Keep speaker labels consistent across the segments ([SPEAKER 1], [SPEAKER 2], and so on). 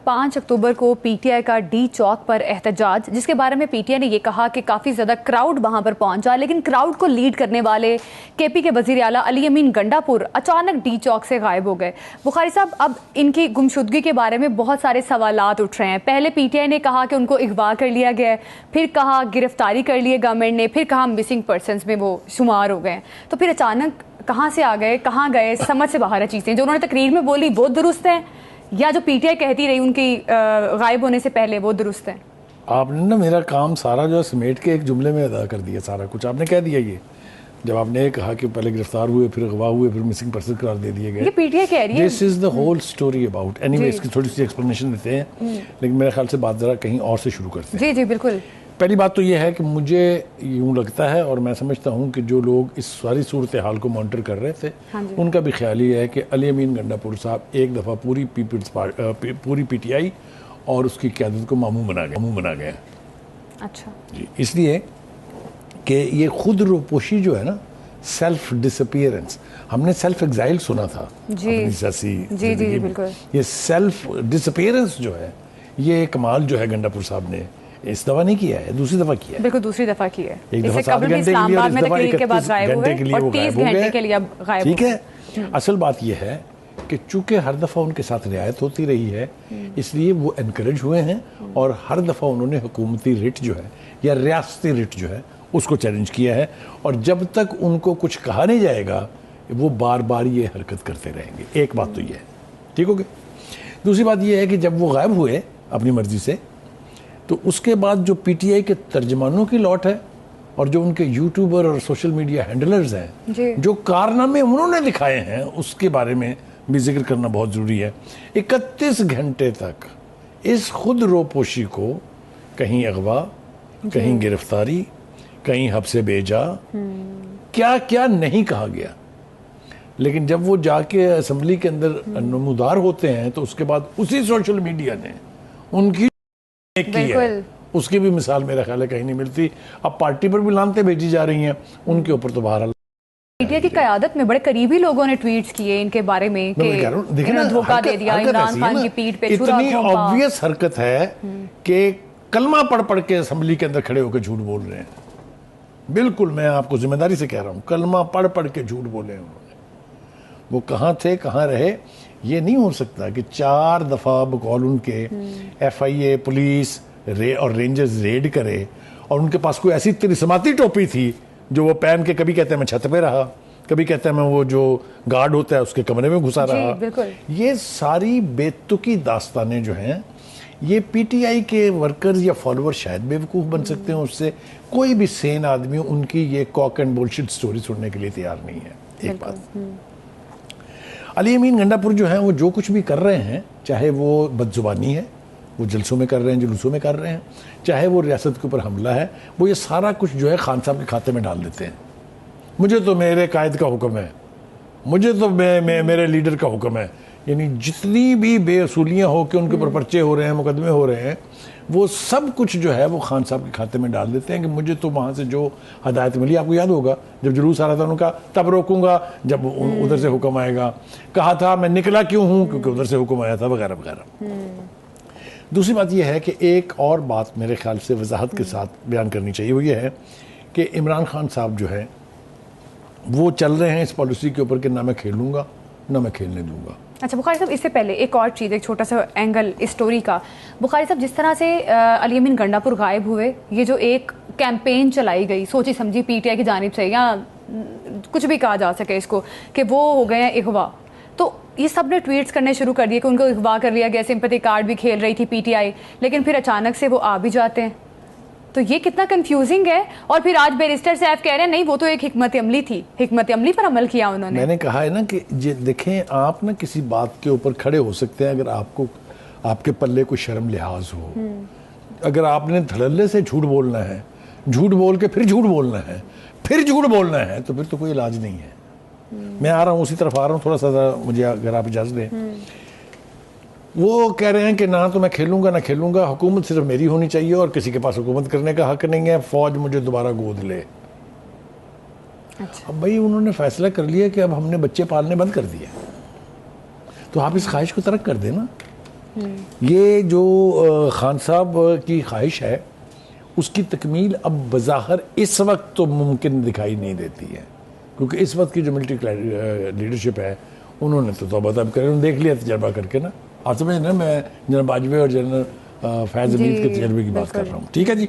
[SPEAKER 1] 5 اکتوبر کو P T I کا D چوک پر احتجاج، جس کے بارے میں پی ٹی آئی نے یہ کہا کہ کافی زیادہ کراؤڈ وہاں پر پہنچا، لیکن کراؤڈ کو لیڈ کرنے والے کے پی کے وزیر اعلیٰ علی امین گنڈا پور اچانک ڈی چوک سے غائب ہو گئے۔ بخاری صاحب، اب ان کی گمشدگی کے بارے میں بہت سارے سوالات اٹھ رہے ہیں۔ پہلے پی ٹی آئی نے کہا کہ ان کو اغوا کر لیا گیا ہے، پھر کہا گرفتاری کر لی گورنمنٹ نے، پھر کہا مسنگ پرسنس میں وہ شمار ہو گئے ہیں۔ تو پھر اچانک کہاں سے آ گئے، کہاں گئے؟ سمجھ سے باہر ہے چیزیں۔ جو انہوں نے تقریر میں بولی وہ درست ہیں، یا جو پی ٹی آئی کہتی رہی ان کی غائب ہونے سے پہلے وہ درست ہے؟
[SPEAKER 2] آپ نے نا میرا کام سارا جو ہے سمیٹ کے ایک جملے میں ادا کر دیا، سارا کچھ آپ نے کہہ دیا۔ یہ جب آپ نے کہا کہ پہلے گرفتار ہوئے، پھر اغوا ہوئے، پھر مسنگ پرسن قرار دے دیے گئے،
[SPEAKER 1] یہ پی ٹی آئی کہہ رہی ہے۔
[SPEAKER 2] This is the whole story about anyway. اس کی تھوڑی سی ایکسپلینیشن دیتے ہیں، لیکن میرے خیال سے بات ذرا کہیں اور سے شروع کرتے ہیں۔
[SPEAKER 1] جی جی بالکل۔
[SPEAKER 2] پہلی بات تو یہ ہے کہ مجھے یوں لگتا ہے اور میں سمجھتا ہوں کہ جو لوگ اس ساری صورتحال کو مانیٹر کر رہے تھے ان کا بھی خیال یہ ہے کہ علی امین گنڈا پور صاحب ایک دفعہ پوری پی ٹی آئی اور اس کی قیادت کو معمو بنا گئے۔
[SPEAKER 1] اچھا
[SPEAKER 2] جی، اس لیے کہ یہ خود روپوشی جو ہے نا، سیلف ڈسپیئرنس، ہم نے سیلف ایگزائل سنا تھا اپنی سیاسی زندگی میں۔ یہ سیلف ڈسپیئرنس جو ہے، یہ کمال جو ہے گنڈا پور صاحب نے اس دفعہ نہیں کیا ہے، دوسری دفعہ کیا ہے۔
[SPEAKER 1] بالکل دوسری دفعہ کی ہے۔
[SPEAKER 2] ایک دفعہ 7 گھنٹے کے لیے اور اس دفعہ 31 گھنٹے کے لیے وہ غائب ہو گئے۔ ٹھیک ہے، اصل بات یہ ہے کہ چونکہ ہر دفعہ ان کے ساتھ رعایت ہوتی رہی ہے، اس لیے وہ انکریج ہوئے ہیں اور ہر دفعہ انہوں نے حکومتی رٹ جو ہے یا ریاستی رٹ جو ہے اس کو چیلنج کیا ہے، اور جب تک ان کو کچھ کہا نہیں جائے گا وہ بار بار یہ حرکت کرتے رہیں گے۔ ایک بات تو یہ ہے، ٹھیک ہو گیا۔ دوسری بات یہ ہے کہ جب وہ غائب ہوئے اپنی مرضی سے، تو اس کے بعد جو پی ٹی آئی کے ترجمانوں کی لوٹ ہے اور جو ان کے یوٹیوبر اور سوشل میڈیا ہینڈلرز ہیں، جو کارنامے انہوں نے دکھائے ہیں اس کے بارے میں بھی ذکر کرنا بہت ضروری ہے۔ 31 گھنٹے تک اس خود روپوشی کو کہیں اغوا، کہیں گرفتاری، کہیں حبس سے بھیجا، کیا کیا نہیں کہا گیا، لیکن جب وہ جا کے اسمبلی کے اندر نمودار ہوتے ہیں تو اس کے بعد اسی سوشل میڈیا نے ان کی اس کی بھی مثال میرا خیال ہے کہیں نہیں ملتی۔ اب پارٹی پر بھی لانتیں بھیجی جا رہی ہیں، ان کے اوپر تو بہرحال
[SPEAKER 1] پی ٹی آئی کی قیادت میں بڑے قریبی لوگوں نے ٹویٹس کیے ان کے بارے میں کہ دھوکہ دے دیا، عمران خان کی پیٹھ پہ چھرا
[SPEAKER 2] اتنی obvious حرکت ہے کہ کلمہ پڑھ کے اسمبلی کے اندر کھڑے ہو کے جھوٹ بول رہے ہیں۔ بالکل میں آپ کو ذمہ داری سے کہہ رہا ہوں، کلمہ پڑھ کے جھوٹ بولے ہیں انہوں نے۔ وہ کہاں تھے، کہاں رہے؟ یہ نہیں ہو سکتا کہ 4 دفعہ بقول ان کے ایف آئی اے، پولیس اور رینجرز ریڈ کرے، اور ان کے پاس کوئی ایسی ترسماتی ٹوپی تھی جو وہ پہن کے کبھی کہتے ہیں میں چھت پہ رہا، کبھی کہتے ہیں میں وہ جو گارڈ ہوتا ہے اس کے کمرے میں گھسا رہا۔ یہ ساری بے تکی داستانیں جو ہیں، یہ پی ٹی آئی کے ورکرز یا فالوور شاید بے وقوف بن سکتے ہیں اس سے، کوئی بھی سین آدمی ان کی یہ کاک اینڈ بولشٹ سٹوری سننے کے لیے تیار نہیں ہے۔ ایک بات، علی امین گنڈا پور جو ہیں وہ جو کچھ بھی کر رہے ہیں، چاہے وہ بد زبانی ہے، وہ جلسوں میں کر رہے ہیں، جلوسوں میں کر رہے ہیں، چاہے وہ ریاست کے اوپر حملہ ہے، وہ یہ سارا کچھ جو ہے خان صاحب کے کھاتے میں ڈال دیتے ہیں۔ مجھے تو میرے قائد کا حکم ہے، مجھے تو میرے لیڈر کا حکم ہے، یعنی جتنی بھی بے اصولیاں ہو کے ان کے اوپر پرچے ہو رہے ہیں، مقدمے ہو رہے ہیں، وہ سب کچھ جو ہے وہ خان صاحب کے کھاتے میں ڈال دیتے ہیں کہ مجھے تو وہاں سے جو ہدایت ملی، آپ کو یاد ہوگا جب جلوس آ رہا تھا انہوں نے کہا تب روکوں گا جب ادھر سے حکم آئے گا، کہا تھا میں نکلا کیوں ہوں کیونکہ ادھر سے حکم آیا تھا، وغیرہ وغیرہ۔ دوسری بات یہ ہے کہ ایک اور بات میرے خیال سے وضاحت کے ساتھ بیان کرنی چاہیے، وہ یہ ہے کہ عمران خان صاحب جو ہے وہ چل رہے ہیں اس پالیسی کے اوپر کہ نہ میں کھیلوں گا نہ میں کھیلنے دوں گا۔
[SPEAKER 1] اچھا بخاری صاحب، اس سے پہلے ایک اور چیز، ایک چھوٹا سا اینگل اس سٹوری کا۔ بخاری صاحب، جس طرح سے علی امین گنڈا پور غائب ہوئے، یہ جو ایک کیمپین چلائی گئی سوچی سمجھی پی ٹی آئی کی جانب سے، یا کچھ بھی کہا جا سکے اس کو، کہ وہ ہو گئے ہیں اغوا، تو یہ سب نے ٹویٹس کرنے شروع کر دیے کہ ان کو اغوا کر لیا گیا، سمپتھی کارڈ بھی کھیل رہی تھی پی ٹی آئی، لیکن پھر اچانک سے وہ آ بھی جاتے ہیں، تو یہ کتنا کنفیوزنگ ہے۔ اور پھر آج بیرسٹر صاحب کہہ رہے ہیں نہیں وہ تو ایک حکمت عملی تھی، حکمت عملی پر عمل کیا انہوں نے۔
[SPEAKER 2] میں نے کہا ہے نا کہ دیکھیں، آپ نا کسی بات کے اوپر کھڑے ہو سکتے ہیں اگر آپ کے پلے کوئی شرم لحاظ ہو۔ اگر آپ نے دھڑلے سے جھوٹ بولنا ہے، جھوٹ بول کے پھر جھوٹ بولنا ہے، پھر جھوٹ بولنا ہے، تو پھر تو کوئی علاج نہیں ہے۔ میں آ رہا ہوں، اسی طرف آ رہا ہوں، تھوڑا سا مجھے اگر آپ اجازت دیں۔ وہ کہہ رہے ہیں کہ نہ تو میں کھیلوں گا نہ کھیلوں گا، حکومت صرف میری ہونی چاہیے اور کسی کے پاس حکومت کرنے کا حق نہیں ہے، فوج مجھے دوبارہ گود لے۔ اب بھائی انہوں نے فیصلہ کر لیا کہ اب ہم نے بچے پالنے بند کر دیے، تو آپ اس خواہش کو ترک کر دیں نا۔ یہ جو خان صاحب کی خواہش ہے اس کی تکمیل اب بظاہر اس وقت تو ممکن دکھائی نہیں دیتی ہے، کیونکہ اس وقت کی جو ملٹری لیڈرشپ ہے انہوں نے تو توبہ طب کرے، انہوں نے دیکھ لیا تجربہ کر کے نا. آپ سمجھ نا میں جنرل باجوہ اور جنرل فیض حمید کے تجربے کی بات کر رہا ہوں. ٹھیک ہے جی.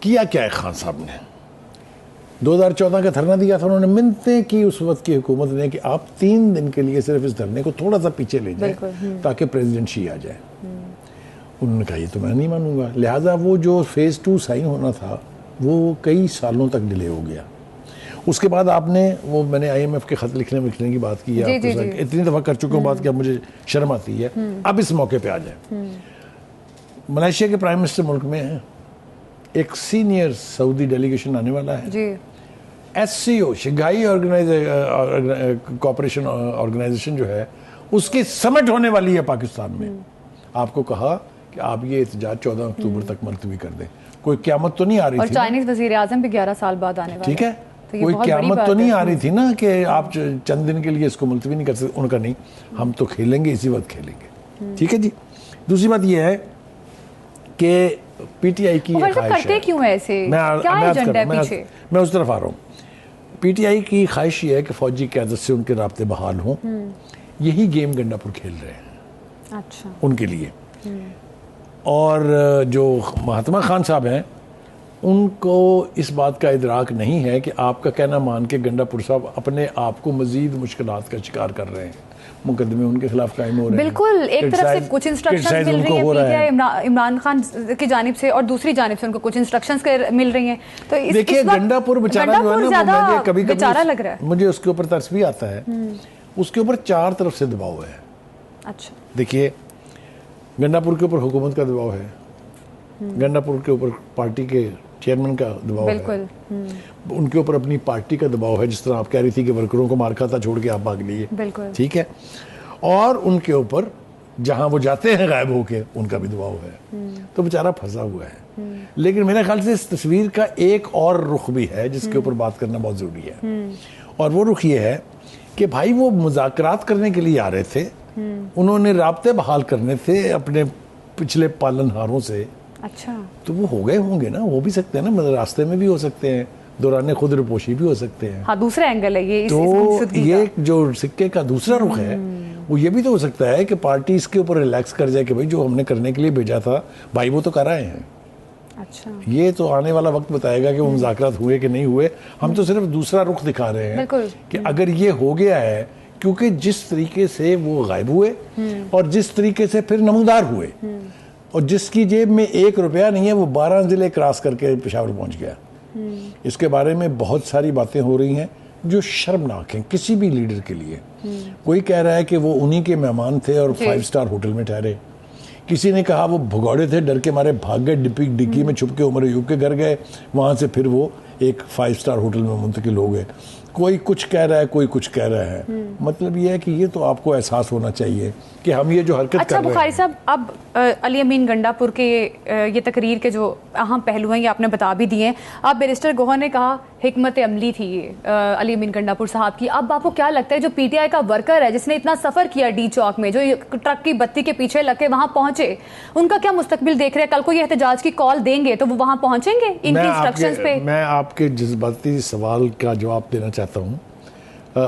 [SPEAKER 2] کیا کیا ہے خان صاحب نے؟ 2014 کا دھرنا دیا تھا، انہوں نے منتیں کی اس وقت کی حکومت نے کہ آپ 3 دن کے لیے صرف اس دھرنے کو تھوڑا سا پیچھے لے جائیں تاکہ پریزیڈنٹ شی آ جائے. انہوں نے کہا یہ تو میں نہیں مانوں گا. لہٰذا وہ جو فیز 2 سائن ہونا تھا وہ کئی سالوں تک ڈیلے ہو گیا. اس کے بعد آپ نے وہ میں نے IMF کے خط لکھنے کی بات کی ہے، اتنی دفعہ کر چکا ہوں بات کہ اب مجھے شرم آتی ہے. اب اس موقع پہ آ جائیں. ملائیشیا کے پرائم منسٹر ملک میں ہیں، ایک سینئر سعودی ڈیلیگیشن آنے والا ہے. SCO شنگھائی کوآپریشن آرگنائزیشن جو ہے اس کی سمٹ ہونے والی ہے پاکستان میں. آپ کو کہا کہ آپ یہ احتجاج 14 اکتوبر تک ملتوی کر دیں. کوئی قیامت تو نہیں آ رہی تھی،
[SPEAKER 1] اور چائنیز وزیر اعظم بھی 11 سال بعد آنے والا.
[SPEAKER 2] ٹھیک ہے، کوئی قیامت تو نہیں آ رہی تھی نا کہ آپ چند دن کے لیے اس کو ملتوی نہیں کر سکتے. ان کا نہیں، ہم تو کھیلیں گے، اسی وقت کھیلیں گے. ٹھیک ہے جی. دوسری بات یہ ہے کہ PTI کی خواہش ہے،
[SPEAKER 1] کرتے کیوں ہے ایسے؟ کیا ایجنڈا ہے پیچھے؟
[SPEAKER 2] میں اس طرف آ رہا ہوں. PTI کی خواہش یہ ہے کہ فوجی قیادت سے ان کے رابطے بحال ہوں. یہی گیم گنڈا پور کھیل رہے ہیں
[SPEAKER 1] اچھا
[SPEAKER 2] ان کے لیے. اور جو مہاتما خان صاحب ہیں ان کو اس بات کا ادراک نہیں ہے کہ آپ کا کہنا مان کے گنڈا پور صاحب اپنے آپ کو مزید مشکلات کا شکار کر رہے ہیں. مقدمے ان کے خلاف قائم ہو رہے ہیں.
[SPEAKER 1] بالکل، ایک طرف سے کچھ انسٹرکشنز مل رہی ہیں PTI عمران خان کی جانب سے، اور دوسری جانب سے ان کو کچھ انسٹرکشنز مل رہی ہیں. تو
[SPEAKER 2] دیکھیے گنڈا پور بیچارہ جو ہے نا، مجھے کبھی
[SPEAKER 1] بیچارہ لگ رہا ہے،
[SPEAKER 2] مجھے اس کے اوپر ترس بھی آتا ہے. اس کے اوپر 4 طرف سے دباؤ ہے.
[SPEAKER 1] اچھا
[SPEAKER 2] دیکھیے گنڈا پور کے اوپر حکومت کا دباؤ ہے، گنڈا پور کے اوپر پارٹی کے چیئرمین کا دباؤ ہے، ان کے اوپر اپنی پارٹی کا دباؤ ہے، جس طرح آپ کہہ رہی تھی کہ ورکروں کو مار کھاتا چھوڑ کے آپ بھاگ لیے. ٹھیک ہے. اور ان کے اوپر جہاں وہ جاتے ہیں غائب ہو کے ان کا بھی دباؤ ہے. تو بیچارہ پھنسا ہوا ہے. لیکن میرے خیال سے اس تصویر کا ایک اور رخ بھی ہے جس کے اوپر بات کرنا بہت ضروری ہے. اور وہ رخ یہ ہے کہ بھائی وہ مذاکرات کرنے کے لیے آ رہے تھے، انہوں نے رابطے بحال کرنے تھے اپنے پچھلے پالن ہاروں سے.
[SPEAKER 1] اچھا
[SPEAKER 2] تو وہ ہو گئے ہوں گے نا، ہو بھی سکتے ہیں نا، مطلب راستے میں بھی ہو سکتے ہیں، دوران خود رپوشی بھی ہو سکتے ہیں.
[SPEAKER 1] ہاں دوسرا اینگل ہے یہ.
[SPEAKER 2] تو یہ جو سکے کا دوسرا رخ ہے وہ یہ بھی تو ہو سکتا ہے کہ پارٹی اس کے اوپر ریلیکس کر جائے کہ بھائی جو ہم نے کرنے کے لیے بھیجا تھا بھائی وہ تو کر رہے ہیں.
[SPEAKER 1] اچھا
[SPEAKER 2] یہ تو آنے والا وقت بتائے گا کہ وہ مذاکرات ہوئے کہ نہیں ہوئے. ہم تو صرف دوسرا رخ دکھا رہے ہیں کہ اگر یہ ہو گیا ہے، کیونکہ جس طریقے سے وہ غائب ہوئے اور جس طریقے سے پھر نمودار ہوئے، اور جس کی جیب میں 1 روپیہ نہیں ہے وہ 12 ضلع کراس کر کے پشاور پہنچ گیا. اس کے بارے میں بہت ساری باتیں ہو رہی ہیں جو شرمناک ہیں کسی بھی لیڈر کے لیے. کوئی کہہ رہا ہے کہ وہ انہی کے مہمان تھے اور 5 سٹار ہوٹل میں ٹھہرے. کسی نے کہا وہ بھگوڑے تھے، ڈر کے مارے بھاگ گئے، ڈگی میں چھپ کے عمر ایوب کے گھر گئے، وہاں سے پھر وہ ایک 5 سٹار ہوٹل میں منتقل ہو گئے. کوئی کچھ کہہ رہا ہے، کوئی کچھ کہہ رہا ہے. مطلب یہ ہے کہ یہ تو آپ کو احساس ہونا چاہیے کہ ہم یہ جو حرکت کر رہے ہیں.
[SPEAKER 1] اچھا بخاری صاحب، اب علی امین گنڈا پور کے یہ تقریر کے جو اہم پہلو ہیں یہ آپ نے بتا بھی دیے ہیں. اب بیرسٹر گوہر نے کہا حکمت عملی تھی یہ علی امین گنڈا پور صاحب کی. اب آپ کو کیا لگتا ہے جو PTI کا ورکر ہے جس نے اتنا سفر کیا ڈی چوک میں، جو ٹرک کی بتی کے پیچھے لگ کے وہاں پہنچے، ان کا کیا مستقبل دیکھ رہے ہیں؟ کل کو یہ احتجاج کی کال دیں گے تو وہ وہاں پہنچیں گے ان کی انسٹرکشنز پہ؟
[SPEAKER 2] میں آپ کے جذباتی سوال کا جواب دینا چاہتا ہوں.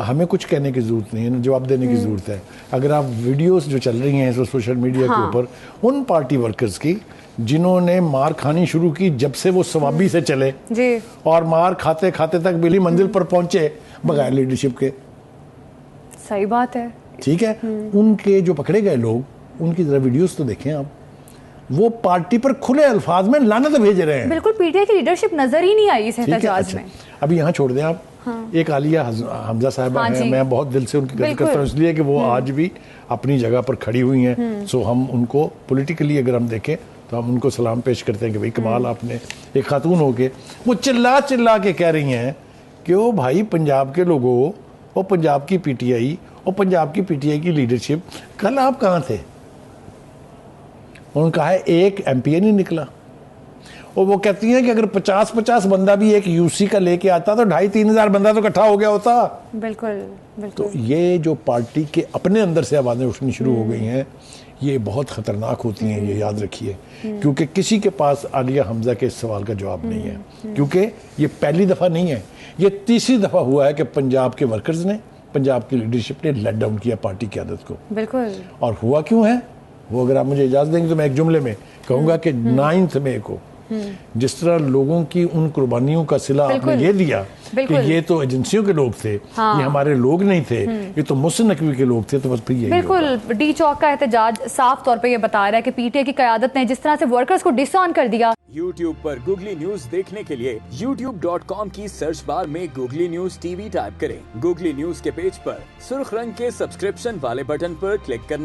[SPEAKER 2] ہمیں کچھ کہنے کی ضرورت نہیں ہے، جواب دینے کی ضرورت ہے. اگر آپ ویڈیوز جو چل رہی ہیں سوشل میڈیا کے اوپر ان پارٹی ورکرز کی جنہوں نے مار کھانی شروع کی جب سے وہ ثوابی سے چلے اور مار کھاتے کھاتے تک بلی منزل پر پہنچے بغیر لیڈرشپ کے.
[SPEAKER 1] صحیح بات ہے.
[SPEAKER 2] ٹھیک ہے. ان کے جو پکڑے گئے لوگ ان کی ذرا ویڈیوز تو دیکھیں آپ. وہ پارٹی پر کھلے الفاظ میں لعنت بھیج رہے ہیں.
[SPEAKER 1] بالکل PTI کی لیڈرشپ نظر ہی نہیں آئی اس احتجاج میں.
[SPEAKER 2] ابھی یہاں چھوڑ دیں آپ. ایک عالیہ حمزہ صاحبہ ہیں، میں بہت دل سے ان کی قدر کرتا ہوں اس لیے کہ وہ آج بھی اپنی جگہ پر کھڑی ہوئی ہیں. سو ہم ان کو پولیٹیکلی اگر ہم دیکھیں تو ہم ان کو سلام پیش کرتے ہیں کہ بھئی کمال آپ نے ایک خاتون ہو کے. وہ چلا کے کہہ رہی ہیں کہ وہ بھائی پنجاب کے لوگوں، وہ پنجاب کی PTI اور پنجاب کی PTI کی لیڈرشپ، کل آپ کہاں تھے؟ انہوں نے کہا ہے ایک MP نہیں نکلا. اور وہ کہتی ہیں کہ اگر 50 بندہ بھی ایک یوسی کا لے کے آتا تو 2,500-3 ہزار بندہ تو اکٹھا ہو گیا ہوتا.
[SPEAKER 1] بالکل
[SPEAKER 2] تو یہ جو پارٹی کے اپنے اندر سے آوازیں اٹھنی شروع ہو گئی ہیں یہ بہت خطرناک ہوتی ہیں, یہ یاد رکھیے, کیونکہ کسی کے پاس عالیہ حمزہ کے اس سوال کا جواب نہیں ہے, کیونکہ یہ پہلی دفعہ نہیں ہے, یہ تیسری دفعہ ہوا ہے کہ پنجاب کے ورکرز نے, پنجاب کی لیڈرشپ نے لیٹ ڈاؤن کیا پارٹی قیادت کو.
[SPEAKER 1] بالکل.
[SPEAKER 2] اور ہوا کیوں ہے وہ اگر آپ مجھے اجازت دیں گے تو میں ایک جملے میں کہوں گا کہ 9 مئی کو جس طرح لوگوں کی ان قربانیوں کا صلہ آپ نے یہ دیا کہ یہ تو ایجنسیوں کے لوگ تھے, یہ ہمارے لوگ نہیں تھے, یہ تو محسن نقوی کے لوگ تھے, تو بس پھر یہی
[SPEAKER 1] بالکل. ڈی چوک کا احتجاج صاف طور پہ یہ بتا رہا ہے کہ پی ٹی آئی کی قیادت نے جس طرح سے ورکرز کو ڈس آن کر دیا.
[SPEAKER 3] یوٹیوب پر گوگلی نیوز دیکھنے کے لیے youtube.com کی سرچ بار میں googly news T V type کریں. گوگلی نیوز کے پیج پر سرخ رنگ کے سبسکرپشن والے بٹن پر کلک کرنا